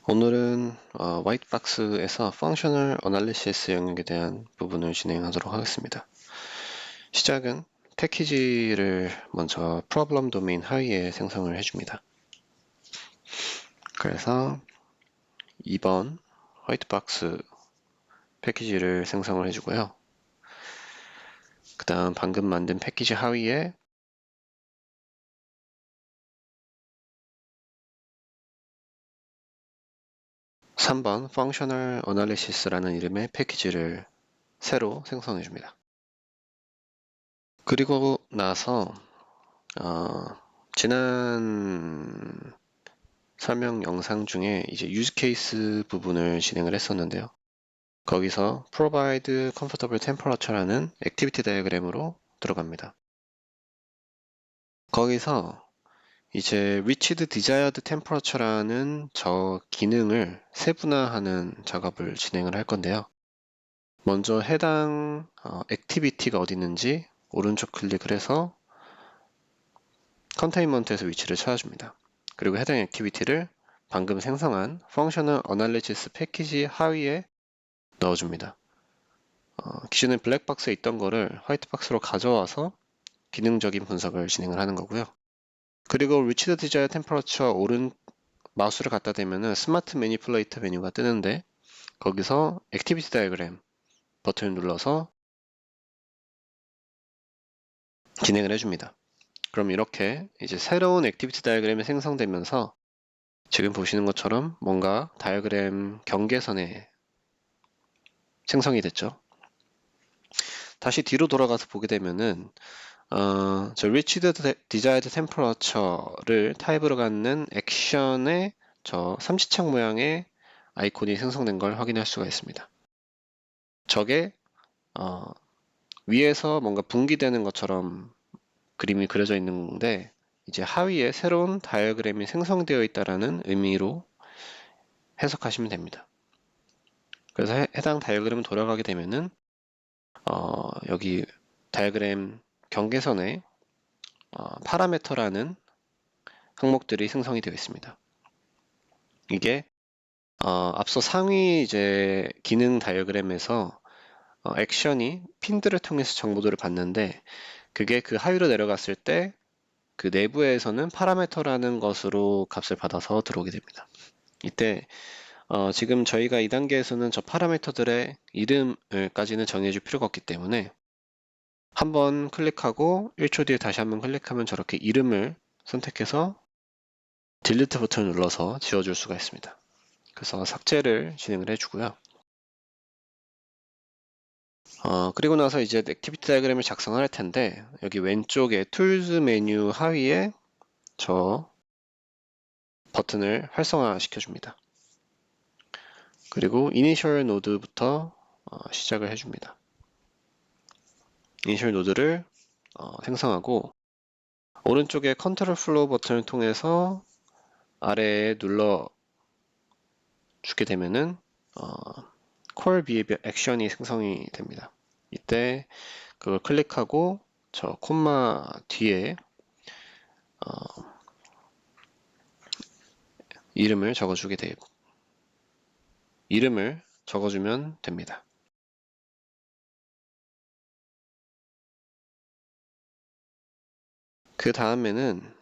오늘은 화이트박스에서 펑셔널 어널리시스 영역에 대한 부분을 진행하도록 하겠습니다. 시작은 패키지를 먼저 프로블럼 도메인 하위에 생성을 해줍니다. 그래서 2번 화이트박스 패키지를 생성을 해주고요. 그 다음 방금 만든 패키지 하위에 (3번) 펑셔널 어널리시스라는 이름의 패키지를 새로 생성해 줍니다. 그리고 나서 지난 설명 영상 중에 이제 유즈 케이스 부분을 진행을 했었는데요. 거기서 provide comfortable temperature라는 액티비티 다이어그램으로 들어갑니다. 거기서 이제 reached desired temperature라는 저 기능을 세분화하는 작업을 진행을 할 건데요. 먼저 해당 액티비티가 어디 있는지 오른쪽 클릭을 해서 컨테인먼트에서 위치를 찾아줍니다. 그리고 해당 액티비티를 방금 생성한 Functional Analysis 패키지 하위에 넣어줍니다. 기존에 블랙박스에 있던 거를 화이트박스로 가져와서 기능적인 분석을 진행을 하는 거고요. 그리고 Reached Desired Temperature 오른 마우스를 갖다 대면은 스마트 매니플레이터 메뉴가 뜨는데 거기서 액티비티 다이어그램 버튼을 눌러서 진행을 해줍니다. 그럼 이렇게 이제 새로운 액티비티 다이어그램이 생성되면서 지금 보시는 것처럼 뭔가 다이어그램 경계선에 생성이 됐죠. 다시 뒤로 돌아가서 보게 되면은 저 reached desired temperature를 타입으로 갖는 액션의 저 삼지창 모양의 아이콘이 생성된 걸 확인할 수가 있습니다. 저게 위에서 뭔가 분기되는 것처럼 그림이 그려져 있는데 이제 하위에 새로운 다이어그램이 생성되어 있다라는 의미로 해석하시면 됩니다. 그래서 해당 다이어그램을 돌아가게 되면은 여기 다이어그램 경계선에 파라메터라는 항목들이 생성이 되어 있습니다. 이게 앞서 상위 이제 기능 다이어그램에서 액션이 핀들을 통해서 정보들을 받는데 그게 그 하위로 내려갔을 때 그 내부에서는 파라메터라는 것으로 값을 받아서 들어오게 됩니다. 이때 지금 저희가 이 단계에서는 저 파라미터들의 이름을까지는 정해줄 필요가 없기 때문에 한번 클릭하고 1초 뒤에 다시 한번 클릭하면 저렇게 이름을 선택해서 딜리트 버튼을 눌러서 지워줄 수가 있습니다. 그래서 삭제를 진행을 해주고요. 그리고 나서 이제 액티비티 다이어그램을 작성을 할 텐데 여기 왼쪽에 툴즈 메뉴 하위에 저 버튼을 활성화 시켜줍니다. 그리고 이니셜 노드부터 시작을 해줍니다. 이니셜 노드를 생성하고 오른쪽에 컨트롤 플로우 버튼을 통해서 아래에 눌러 주게 되면은 콜 비헤비어 액션이 생성이 됩니다. 이때 그걸 클릭하고 저 콤마 뒤에 이름을 적어주면 됩니다. 그 다음에는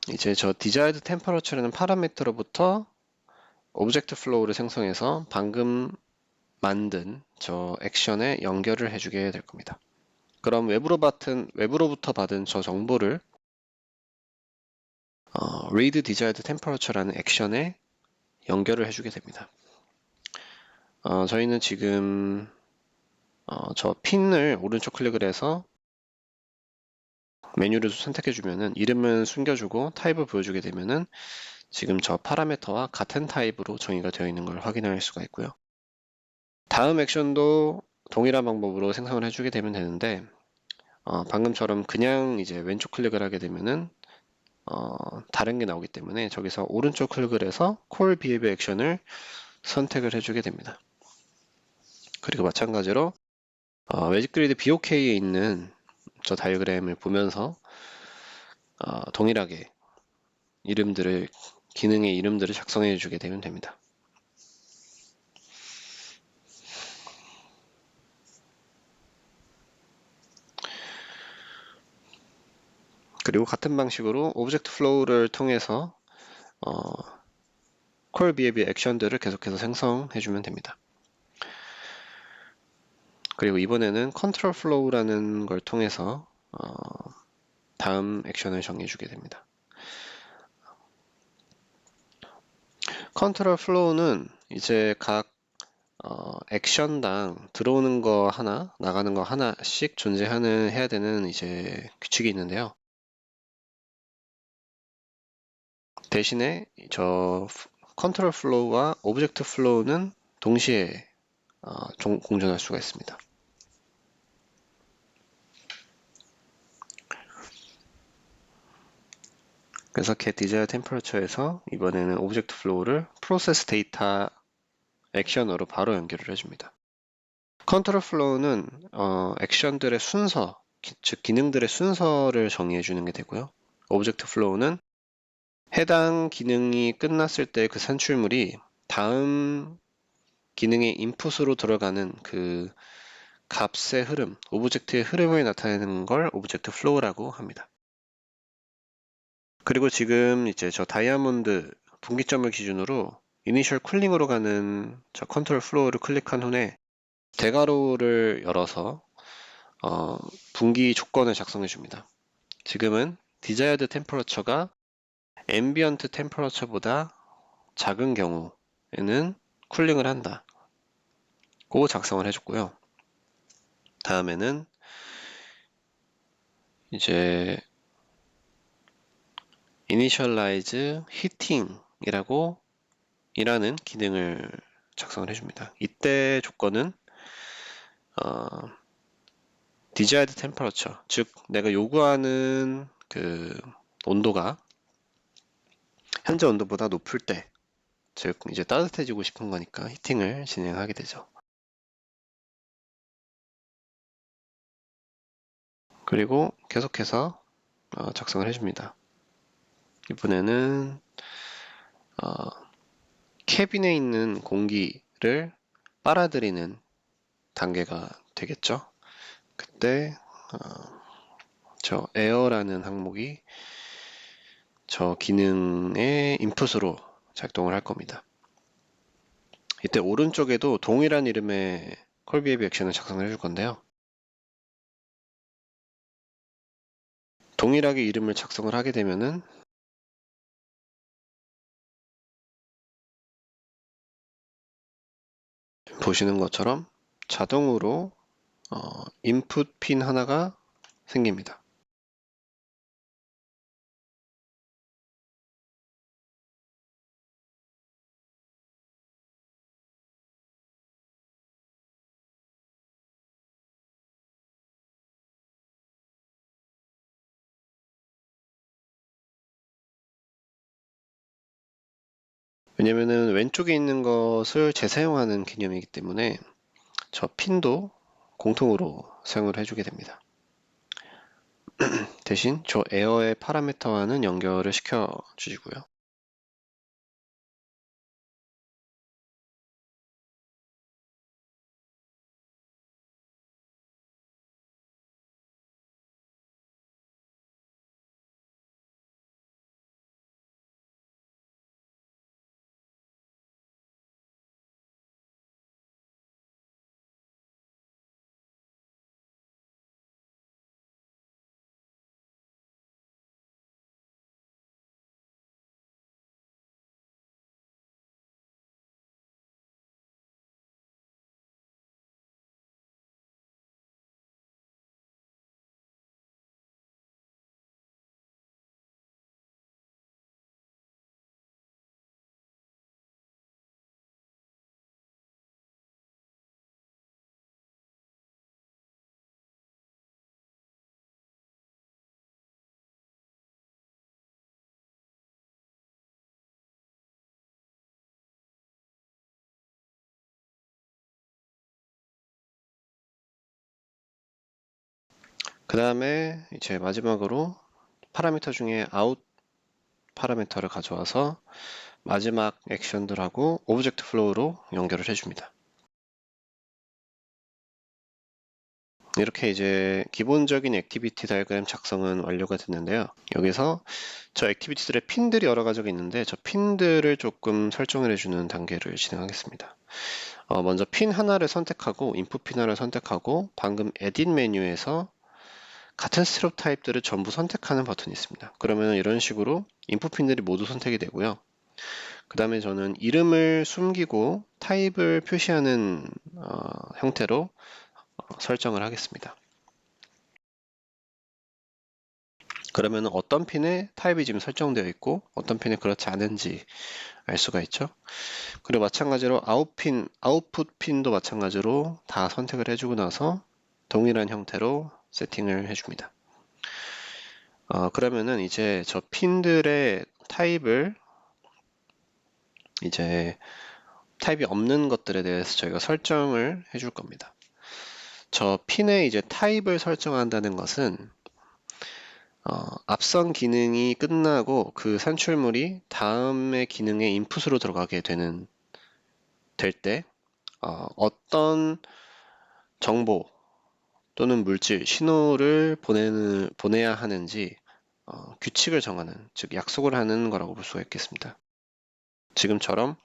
이제 저 desired temperature라는 파라미터로부터 오브젝트 플로우를 생성해서 방금 만든 저 액션에 연결을 해주게 될 겁니다. 그럼 외부로부터 받은 저 정보를 read desired temperature라는 액션에 연결을 해주게 됩니다. 저희는 지금 저 핀을 오른쪽 클릭을 해서 메뉴를 선택해주면은 이름은 숨겨주고 타입을 보여주게 되면은 지금 저 파라미터와 같은 타입으로 정의가 되어 있는 걸 확인할 수가 있고요. 다음 액션도 동일한 방법으로 생성을 해주게 되면 되는데 방금처럼 그냥 이제 왼쪽 클릭을 하게 되면은 다른 게 나오기 때문에 저기서 오른쪽 클릭을 해서 콜 비헤비어 액션을 선택을 해주게 됩니다. 그리고 마찬가지로 매직 그리드 BOK에 있는 저 다이어그램을 보면서 동일하게 이름들을 기능의 이름들을 작성해 주게 되면 됩니다. 그리고 같은 방식으로 오브젝트 플로우를 통해서 콜 behavior 액션들을 계속해서 생성해 주면 됩니다. 그리고 이번에는 컨트롤 플로우라는 걸 통해서 다음 액션을 정해 주게 됩니다. 컨트롤 플로우는 이제 각 액션당 들어오는 거 하나, 나가는 거 하나씩 해야 되는 이제 규칙이 있는데요. 대신에 저 컨트롤 플로우와 오브젝트 플로우는 동시에 공존할 수가 있습니다. 그래서 get desired temperature에서 이번에는 오브젝트 플로우를 프로세스 데이터 액션으로 바로 연결을 해줍니다. 컨트롤 플로우는 액션들의 순서, 즉 기능들의 순서를 정의해 주는 게 되고요. 오브젝트 플로우는 해당 기능이 끝났을 때 그 산출물이 다음 기능의 인풋으로 들어가는 그 값의 흐름, 오브젝트의 흐름을 나타내는 걸 오브젝트 플로우라고 합니다. 그리고 지금 이제 저 다이아몬드 분기점을 기준으로 이니셜 쿨링으로 가는 저 컨트롤 플로우를 클릭한 후에 대괄호를 열어서 분기 조건을 작성해 줍니다. 지금은 desired temperature가 ambient temperature보다 작은 경우에는 쿨링을 한다. 고 작성을 해줬고요. 다음에는 이제 initialize heating이라고 이라는 기능을 작성을 해줍니다. 이때 조건은 desired temperature, 즉 내가 요구하는 그 온도가 현재 온도보다 높을 때, 즉 이제 따뜻해지고 싶은 거니까 히팅을 진행하게 되죠. 그리고 계속해서 작성을 해줍니다. 이번에는 캐빈에 있는 공기를 빨아들이는 단계가 되겠죠. 그때 저 에어라는 항목이 저 기능의 인풋으로 작동을 할 겁니다. 이때 오른쪽에도 동일한 이름의 콜비헤비 액션을 작성을 해줄 건데요. 동일하게 이름을 작성을 하게 되면은 보시는 것처럼 자동으로 인풋 핀 하나가 생깁니다. 왜냐면은 왼쪽에 있는 것을 재사용하는 개념이기 때문에 저 핀도 공통으로 사용을 해주게 됩니다. 대신 저 에어의 파라미터와는 연결을 시켜 주시고요. 그 다음에 이제 마지막으로 파라미터 중에 파라미터를 가져와서 마지막 액션들하고 오브젝트 플로우로 연결을 해줍니다. 이렇게 이제 기본적인 액티비티 다이어그램 작성은 완료가 됐는데요. 여기서 저 액티비티들의 핀들이 여러 가지가 있는데 저 핀들을 조금 설정을 해주는 단계를 진행하겠습니다. 먼저 핀 하나를 선택하고 인풋 핀 하나를 선택하고 방금 에딧 메뉴에서 같은 스트롭 타입들을 전부 선택하는 버튼이 있습니다. 그러면 이런 식으로 인풋 핀들이 모두 선택이 되고요. 그 다음에 저는 이름을 숨기고 타입을 표시하는 형태로 설정을 하겠습니다. 그러면 어떤 핀에 타입이 지금 설정되어 있고 어떤 핀에 그렇지 않은지 알 수가 있죠. 그리고 마찬가지로 아웃풋 핀도 마찬가지로 다 선택을 해주고 나서 동일한 형태로 세팅을 해줍니다. 그러면은 이제 저 핀들의 타입을 이제 타입이 없는 것들에 대해서 저희가 설정을 해줄 겁니다. 저 핀에 이제 타입을 설정한다는 것은 앞선 기능이 끝나고 그 산출물이 다음의 기능의 인풋으로 들어가게 될 때 어떤 정보 또는 물질, 신호를 보내야 하는지 규칙을 정하는, 즉 약속을 하는 거라고 볼 수가 있겠습니다. 지금처럼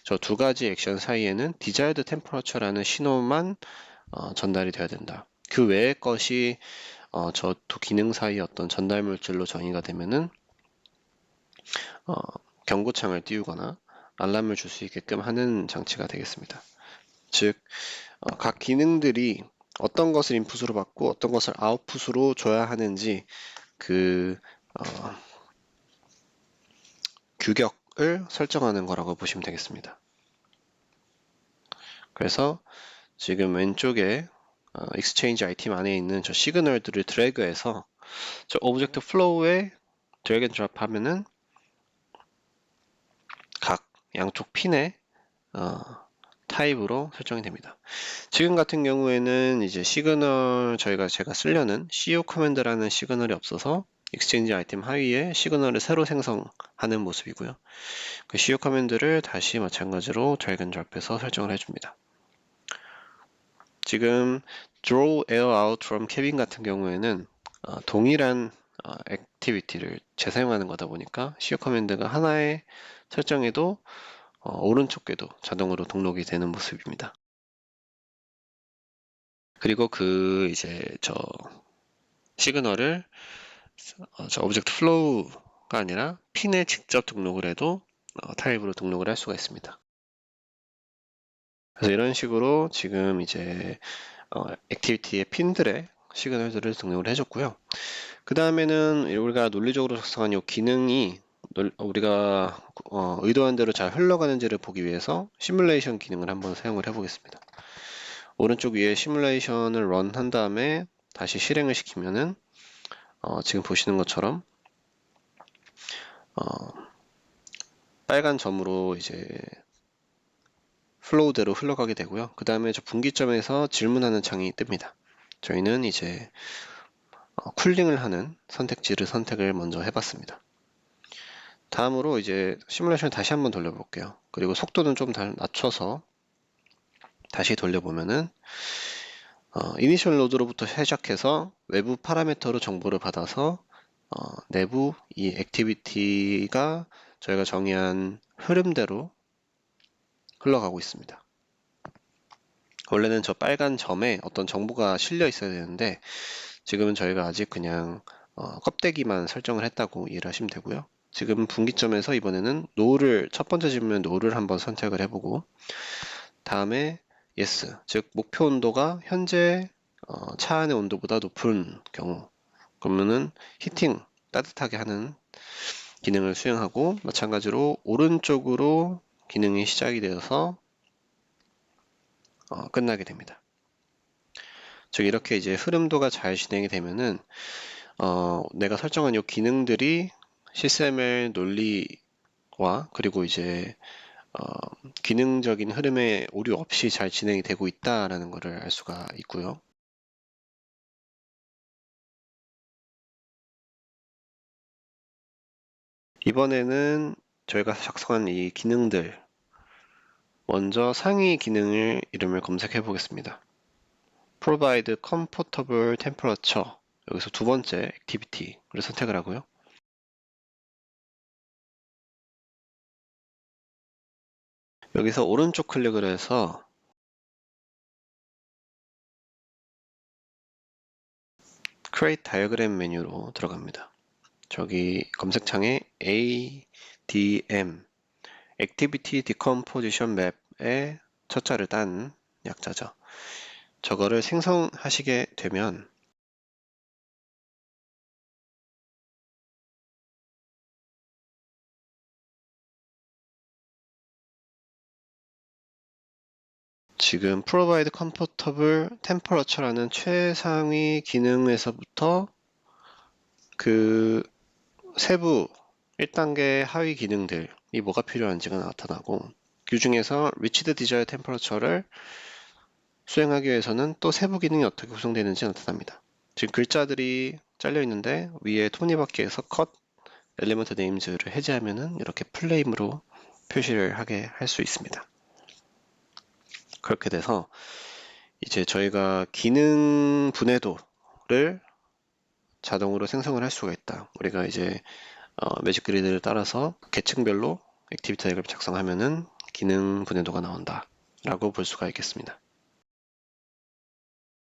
저 두 가지 액션 사이에는 desired temperature라는 신호만 전달이 되어야 된다. 그 외의 것이 저 두 기능 사이 어떤 전달 물질로 정의가 되면은 경고창을 띄우거나 알람을 줄 수 있게끔 하는 장치가 되겠습니다. 즉, 각 기능들이 어떤 것을 인풋으로 받고 어떤 것을 아웃풋으로 줘야 하는지 그 규격을 설정하는 거라고 보시면 되겠습니다. 그래서 지금 왼쪽에 Exchange 아이템 안에 있는 저 시그널들을 드래그해서 저 오브젝트 플로우에 드래그 앤 드롭 하면은 각 양쪽 핀에 타입으로 설정이 됩니다. 지금 같은 경우에는 이제 시그널 제가 쓰려는 CU 커맨드라는 시그널이 없어서 익스체인지 아이템 하위에 시그널을 새로 생성하는 모습이고요. 그 CU 커맨드를 다시 마찬가지로 드래그 앤 드롭해서 설정을 해줍니다. 지금 draw air out from cabin 같은 경우에는 동일한 액티비티를 재사용하는 거다 보니까 CU 커맨드가 하나의 설정에도 오른쪽 궤도 자동으로 등록이 되는 모습입니다. 그리고 그 이제 저 시그널을 저 오브젝트 플로우가 아니라 핀에 직접 등록을 해도 타입으로 등록을 할 수가 있습니다. 그래서 이런 식으로 지금 이제 액티비티의 핀들의 시그널들을 등록을 해줬고요. 그 다음에는 우리가 논리적으로 작성한 이 기능이 우리가 의도한 대로 잘 흘러가는지를 보기 위해서 시뮬레이션 기능을 한번 사용을 해보겠습니다. 오른쪽 위에 시뮬레이션을 런 한 다음에 다시 실행을 시키면은 지금 보시는 것처럼 빨간 점으로 이제 플로우대로 흘러가게 되고요. 그 다음에 저 분기점에서 질문하는 창이 뜹니다. 저희는 이제 쿨링을 하는 선택지를 선택을 먼저 해봤습니다. 다음으로 이제 시뮬레이션을 다시 한번 돌려볼게요. 그리고 속도는 좀 낮춰서 다시 돌려보면은 이니셜 로드로부터 시작해서 외부 파라미터로 정보를 받아서 내부 이 액티비티가 저희가 정의한 흐름대로 흘러가고 있습니다. 원래는 저 빨간 점에 어떤 정보가 실려 있어야 되는데 지금은 저희가 아직 그냥 껍데기만 설정을 했다고 이해를 하시면 되고요. 지금 분기점에서 이번에는 첫 번째 질문은 노를 한번 선택을 해보고 다음에 yes, 즉 목표 온도가 현재 차 안의 온도보다 높은 경우 그러면은 히팅, 따뜻하게 하는 기능을 수행하고 마찬가지로 오른쪽으로 기능이 시작이 되어서 끝나게 됩니다. 즉 이렇게 이제 흐름도가 잘 진행이 되면은 내가 설정한 이 기능들이 CSML 논리와 그리고 이제 기능적인 흐름에 오류 없이 잘 진행이 되고 있다라는 것을 알 수가 있고요. 이번에는 저희가 작성한 이 기능들, 먼저 상위 기능을 이름을 검색해 보겠습니다. Provide comfortable temperature. 여기서 두 번째 activity를 선택을 하고요. 여기서 오른쪽 클릭을 해서 Create Diagram 메뉴로 들어갑니다. 저기 검색창에 ADM, Activity Decomposition Map의 첫 자를 딴 약자죠. 저거를 생성하시게 되면 지금 Provide Comfortable Temperature라는 최상위 기능에서부터 그 세부 1단계 하위 기능들이 뭐가 필요한지가 나타나고 그 중에서 Reached Desired Temperature를 수행하기 위해서는 또 세부 기능이 어떻게 구성되는지 나타납니다. 지금 글자들이 잘려 있는데 위에 톱니바퀴에서 컷 엘리먼트 네임즈를 해제하면은 이렇게 플레임으로 표시를 하게 할 수 있습니다. 그렇게 돼서 이제 저희가 기능 분해도를 자동으로 생성을 할 수가 있다. 우리가 이제 매직 그리드를 따라서 계층별로 액티비티 다이어그램 작성하면은 기능 분해도가 나온다 라고 볼 수가 있겠습니다.